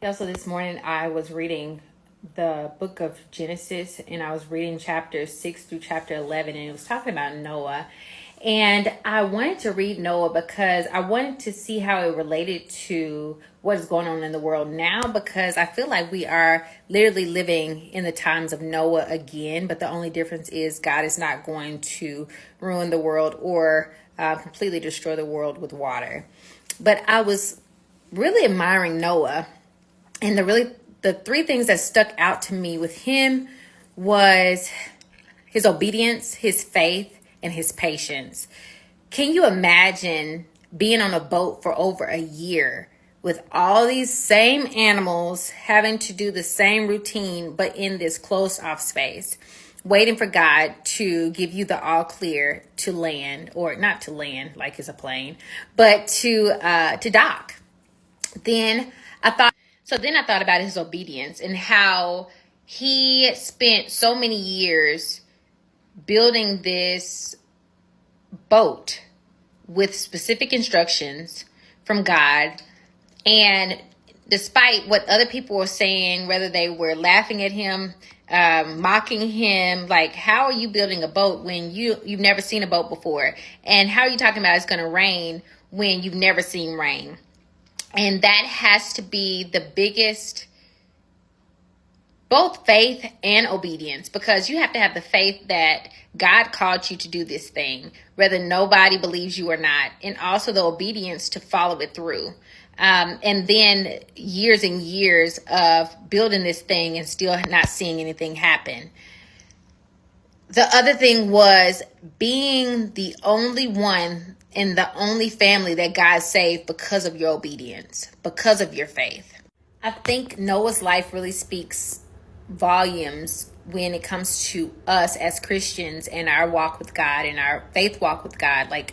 Also, this morning I was reading the book of Genesis, and I was reading chapter 6 through chapter 11, and it was talking about Noah. And I wanted to read Noah because I wanted to see how it related to what is going on in the world now, because I feel like we are literally living in the times of Noah again, but the only difference is God is not going to ruin the world or completely destroy the world with water. But I was really admiring Noah, and the three things that stuck out to me with him was his obedience, his faith, and his patience. Can you imagine being on a boat for over a year with all these same animals, having to do the same routine, but in this closed off space, waiting for God to give you the all clear to land, or not to land like it's a plane, but to dock? Then I thought about his obedience and how he spent so many years building this boat with specific instructions from God. And despite what other people were saying, whether they were laughing at him, mocking him, like, how are you building a boat when you've never seen a boat before? And how are you talking about it's going to rain when you've never seen rain? And that has to be the biggest, both faith and obedience, because you have to have the faith that God called you to do this thing, whether nobody believes you or not, and also the obedience to follow it through. And then years and years of building this thing and still not seeing anything happen. The other thing was being the only one in the only family that God saved because of your obedience, because of your faith. I think Noah's life really speaks volumes when it comes to us as Christians and our walk with God and our faith walk with God. Like,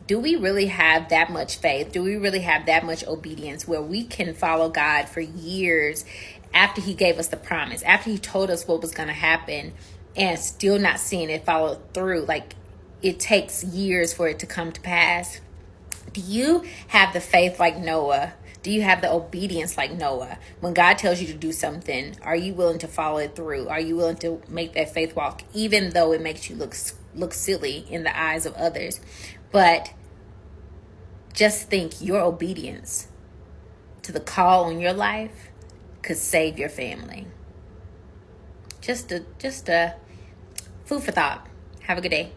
do we really have that much faith? Do we really have that much obedience where we can follow God for years after he gave us the promise, after he told us what was going to happen, and still not seeing it follow through? Like, it takes years for it to come to pass. Do you have the faith like Noah? Do you have the obedience like Noah? When God tells you to do something, are you willing to follow it through? Are you willing to make that faith walk, even though it makes you look silly in the eyes of others? But just think, your obedience to the call on your life could save your family. Just a food for thought. Have a good day.